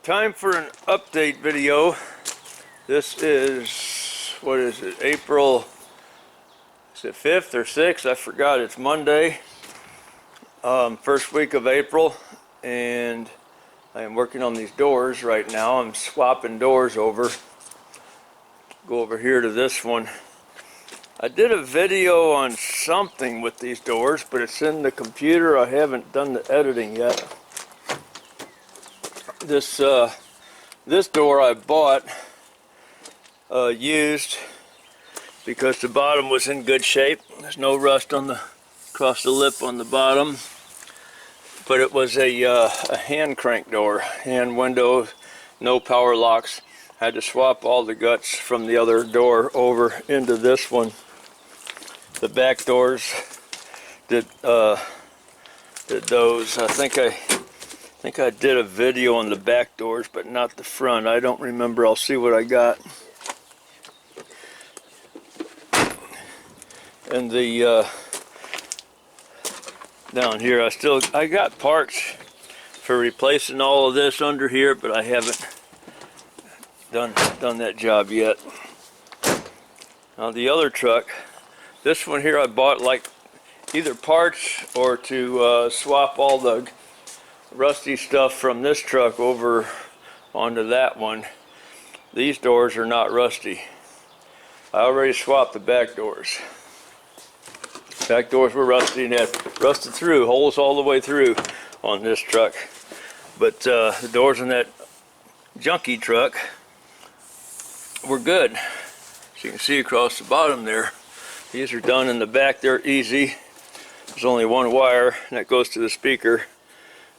Time for an update video. This is, what is it, April, is it 5th or 6th? I forgot, it's Monday, first week of April, and I am working on these doors right now. I'm swapping doors over. Go over here to this one. I did a video on something with these doors, but it's in the computer. I haven't done the editing yet. This door I bought used because the bottom was in good shape. There's no rust on across the lip on the bottom, but it was a hand crank door, hand window, no power locks. Had to swap all the guts from the other door over into this one. The back doors did those. I think I did a video on the back doors, but not the front. I don't remember. I'll see what I got. And the down here, I got parts for replacing all of this under here, but I haven't done that job yet. Now the other truck, this one here I bought like either parts or to swap all the rusty stuff from this truck over onto that one. These doors are not rusty. I already swapped the back doors. Back doors were rusty and had rusted through, holes all the way through on this truck. But the doors in that junky truck were good. As you can see across the bottom there, these are done in the back. They're easy. There's only one wire, and that goes to the speaker.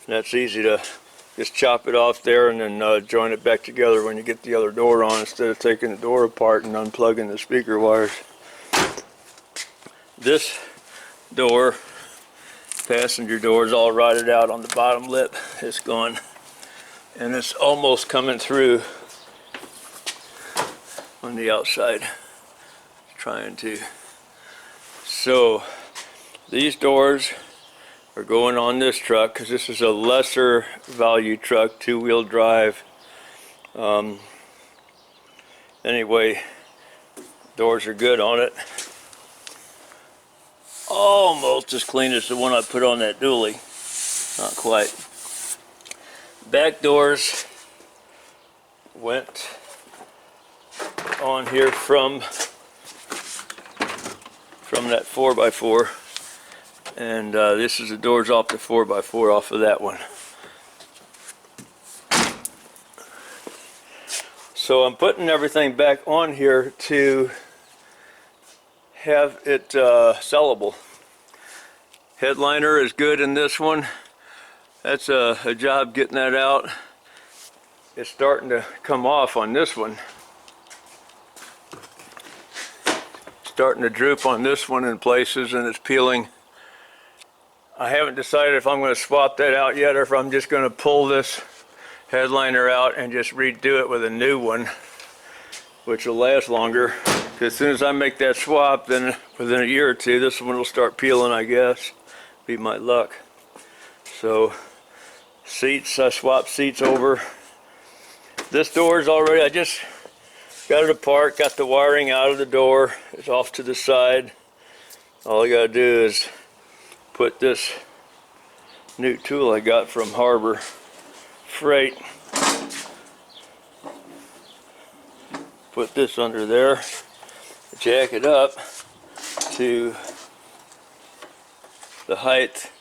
And that's easy to just chop it off there and then join it back together when you get the other door on, instead of taking the door apart and unplugging the speaker wires. This door, passenger door, is all rotted out on the bottom lip. It's gone, and it's almost coming through on the outside. Trying to. So these doors are going on this truck because this is a lesser value truck, two-wheel drive. Anyway, doors are good on it. Almost as clean as the one I put on that dually. Not quite. Back doors went on here from that 4x4. And this is the doors off the 4x4 off of that one. So I'm putting everything back on here to have it sellable. Headliner is good in this one. That's a job getting that out. It's starting to come off on this one. Starting to droop on this one in places, and it's peeling. I haven't decided if I'm going to swap that out yet, or if I'm just going to pull this headliner out and just redo it with a new one, which will last longer. Because as soon as I make that swap, then within a year or two, this one will start peeling, I guess. Be my luck. So, seats, I swapped seats over. This door is already, I just got it apart, got the wiring out of the door. It's off to the side. All I got to do is put this new tool I got from Harbor Freight, put this under there, jack it up to the height,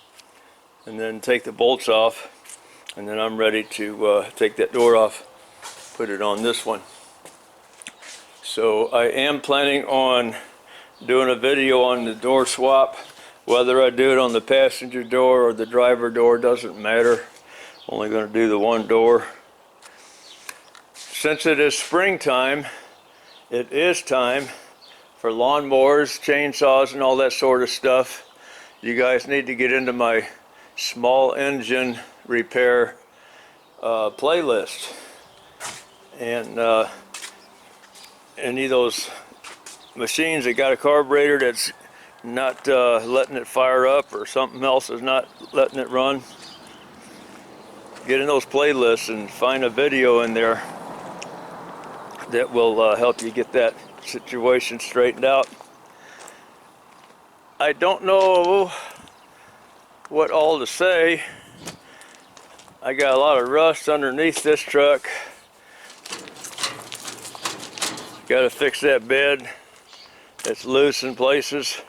and then take the bolts off, and then I'm ready to take that door off, put it on this one. So I am planning on doing a video on the door swap. Whether I do it on the passenger door or the driver door doesn't matter. Only going to do the one door. Since it is springtime, it is time for lawnmowers, chainsaws, and all that sort of stuff. You guys need to get into my small engine repair playlist. And any of those machines that got a carburetor that's not letting it fire up, or something else is not letting it run, get in those playlists and find a video in there that will help you get that situation straightened out. I don't know what all to say. I got a lot of rust underneath this truck. Got to fix that bed. It's loose in places,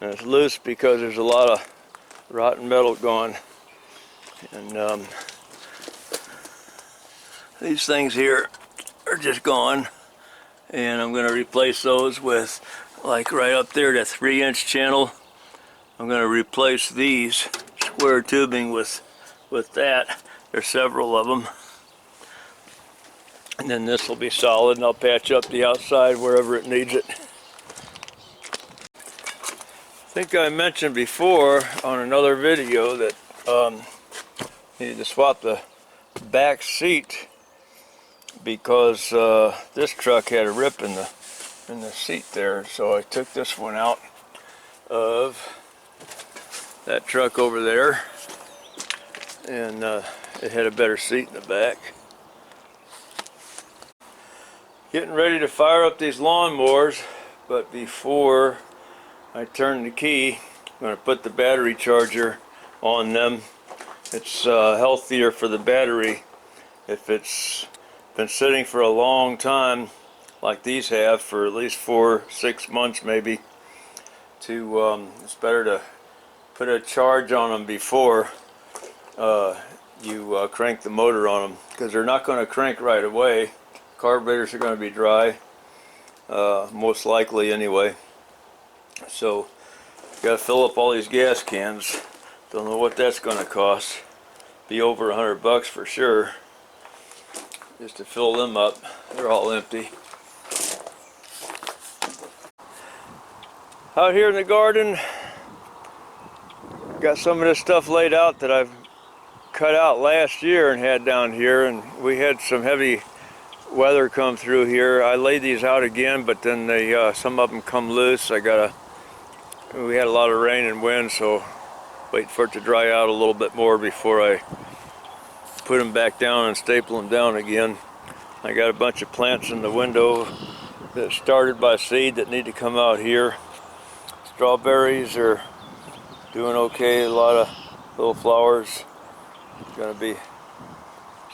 and it's loose because there's a lot of rotten metal gone. And these things here are just gone, and I'm going to replace those with, like right up there, that 3-inch channel. I'm going to replace these square tubing with that. There's several of them, and then this will be solid, and I'll patch up the outside wherever it needs it. I think I mentioned before on another video that needed to swap the back seat because this truck had a rip in the seat there, so I took this one out of that truck over there, and it had a better seat in the back. Getting ready to fire up these lawnmowers, but before I turn the key, I'm going to put the battery charger on them. It's healthier for the battery if it's been sitting for a long time, like these have, for at least 4-6 months maybe. It's better to put a charge on them before you crank the motor on them, because they're not going to crank right away. Carburetors are going to be dry, most likely anyway. So you got to fill up all these gas cans. Don't know what that's going to cost. Be over $100 for sure, just to fill them up. They're all empty. Out here in the garden, got some of this stuff laid out that I've cut out last year and had down here, and we had some heavy weather come through here. I laid these out again, but then some of them come loose. We had a lot of rain and wind, so wait for it to dry out a little bit more before I put them back down and staple them down again. I got a bunch of plants in the window that started by seed that need to come out here. Strawberries are doing okay, a lot of little flowers. Gonna be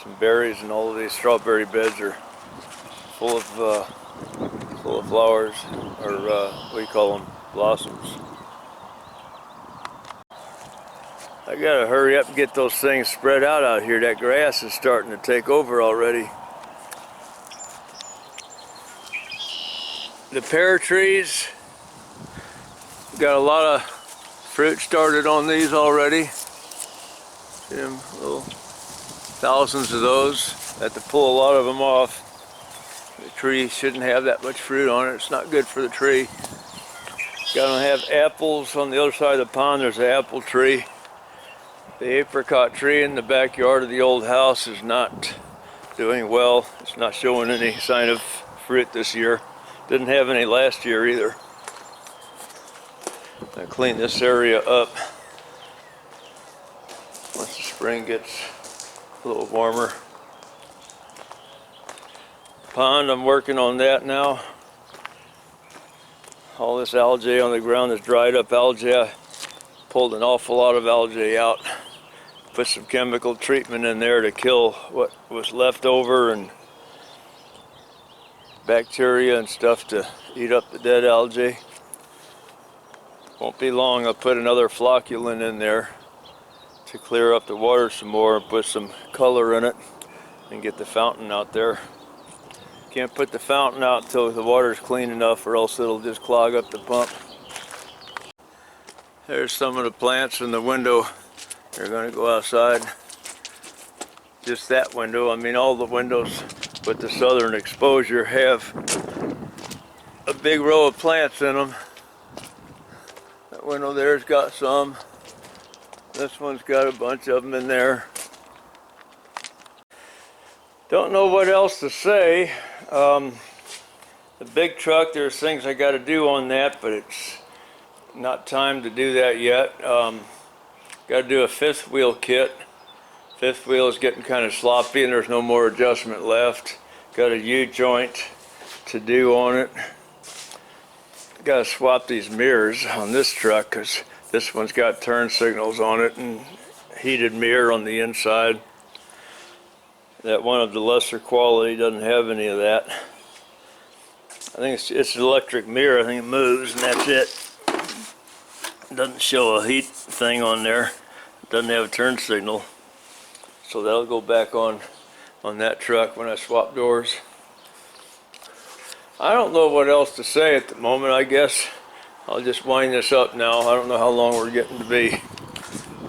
some berries, and all of these strawberry beds are full of flowers, or what do you call them, blossoms. I gotta hurry up and get those things spread out here. That grass is starting to take over already. The pear trees, got a lot of fruit started on these already. See them, little thousands of those. I have to pull a lot of them off. The tree shouldn't have that much fruit on it. It's not good for the tree. Gotta have apples on the other side of the pond. There's an apple tree. The apricot tree in the backyard of the old house is not doing well. It's not showing any sign of fruit this year. Didn't have any last year either. I clean this area up once the spring gets a little warmer. Pond, I'm working on that now. All this algae on the ground is dried up algae. I pulled an awful lot of algae out. Put some chemical treatment in there to kill what was left over, and bacteria and stuff to eat up the dead algae. Won't be long, I'll put another flocculant in there to clear up the water some more and put some color in it and get the fountain out there. Can't put the fountain out until the water's clean enough, or else it'll just clog up the pump. There's some of the plants in the window. They're going to go outside. Just that window. I mean, all the windows with the southern exposure have a big row of plants in them. That window there's got some. This one's got a bunch of them in there. Don't know what else to say. The big truck, there's things I got to do on that, but it's not time to do that yet. Got to do a fifth wheel kit Fifth wheel is getting kind of sloppy and there's no more adjustment left. Got a U-joint to do on it. Got to swap these mirrors on this truck because this one's got turn signals on it and heated mirror on the inside. That one of the lesser quality doesn't have any of that. I think it's an electric mirror. I think it moves and that's it. It doesn't show a heat thing on there. It doesn't have a turn signal. So that'll go back on that truck when I swap doors. I don't know what else to say at the moment. I guess I'll just wind this up now. I don't know how long we're getting to be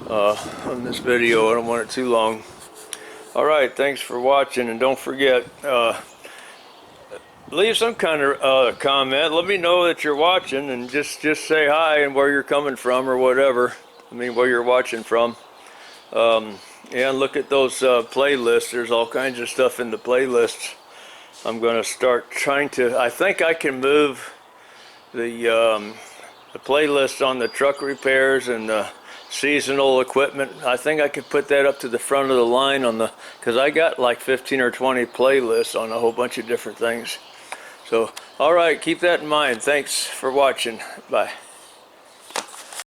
on this video. I don't want it too long. Alright, thanks for watching, and don't forget, leave some kind of comment. Let me know that you're watching, and just say hi and where you're coming from or whatever. I mean, where you're watching from. And look at those playlists. There's all kinds of stuff in the playlists. I'm going to start trying to, I think I can move the playlist on the truck repairs and the seasonal equipment. I think I could put that up to the front of the line on the, because I got like 15 or 20 playlists on a whole bunch of different things. So, alright, keep that in mind. Thanks for watching. Bye.